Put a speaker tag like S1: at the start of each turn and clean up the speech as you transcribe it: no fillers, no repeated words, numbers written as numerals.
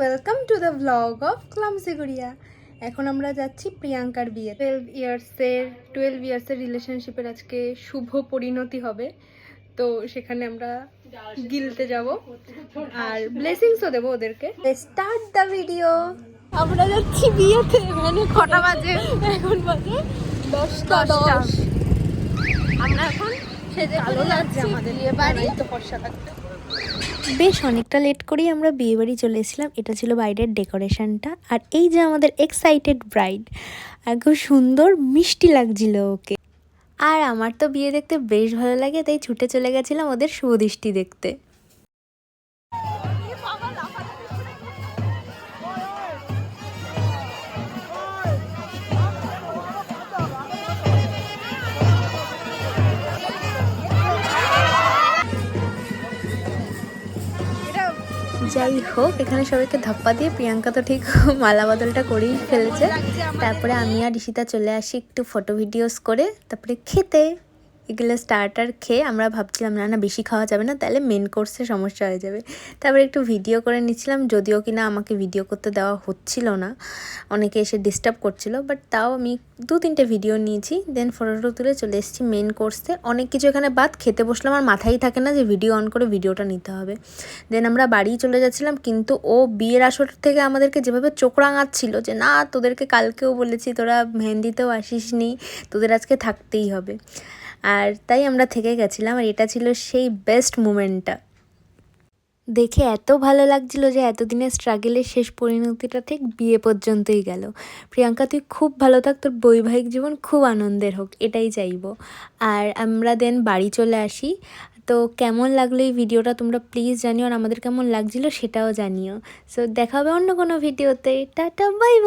S1: Welcome to the blog of clumsy Gudiya. এখন আমরা যাচ্ছি প্রিয়াঙ্কার বিয়ে। 12 ইয়ার্সের রিলেশনশিপের আজকে শুভ পরিণতি হবে, তো সেখানে আমরা গিলতে যাব আর ব্লেসিংসও দেবো ওদেরকে। Start the video. আমরা যাচ্ছি বিয়েতে। মানে কটা বাজে? এখন বাজে 10:10। আমরা এখন সেজে ভালো লাগছে আমাদের বিয়ে বাড়ি, তো ফর্সা থাকতে। বেশ অনেকটা লেট করেই আমরা বিয়েবাড়ি চলে এসেছিলাম। এটা ছিল বাইরের ডেকোরেশনটা, আর এই যে আমাদের এক্সাইটেড ব্রাইড, আর খুব সুন্দর মিষ্টি লাগছিল ওকে। আর আমার তো বিয়ে দেখতে বেশ ভালো লাগে, তাই ছুটে চলে গেছিলাম ওদের শুভদৃষ্টি দেখতে। যাই হোক, এখানে সবাইকে ধাপ্পা দিয়ে প্রিয়াঙ্কা তো ঠিক মালা বদলটা করেই ফেলেছে। তারপরে আমি আর ঋষিতা চলে আসি একটু ফটো ভিডিওস করে, তারপরে খেতে। এগুলো স্টার্টার খেয়ে আমরা ভাবছিলাম না বেশি খাওয়া যাবে না, তাহলে মেন কোর্সে সমস্যা হয়ে যাবে। তারপরে একটু ভিডিও করে নিচ্ছিলাম, যদিও কিনা আমাকে ভিডিও করতে দেওয়া হচ্ছিল না, অনেকে এসে ডিস্টার্ব করছিল, বাট তাও আমি 2-3টে ভিডিও নিয়েছি। দেন ফটো তুলে চলে এসেছি মেন কোর্সে। অনেক কিছু এখানে বাদ, খেতে বসলাম আর মাথায় থাকে না যে ভিডিও অন করে ভিডিওটা নিতে হবে। দেন আমরা বাড়ি চলে যাচ্ছিলাম, কিন্তু ও বিয়ের আসর থেকে আমাদেরকে যেভাবে চোখ রাঙাচ্ছিল যে না তোদেরকে কালকেও বলেছি, তোরা মেহেন্দিতেও আসিসনি, তোদের আজকে থাকতেই হবে। আর তাই আমরা থেকে গেছিলাম, আর এটা ছিল সেই বেস্ট মোমেন্টটা। দেখে এত ভালো লাগছিল যে এতদিনের স্ট্রাগলের শেষ পরিণতিটা ঠিক বিয়ে পর্যন্তই গেল। প্রিয়াঙ্কা, তুই খুব ভালো থাক, তোর বৈবাহিক জীবন খুব আনন্দের হোক, এটাই চাইবো। আর আমরা দেন বাড়ি চলে আসি। তো কেমন লাগলো এই ভিডিওটা তোমরা প্লিজ জানিও, আর আমাদের কেমন লাগছিল সেটাও জানিও। সো দেখা হবে অন্য কোনো ভিডিওতে। Tata, bye bye.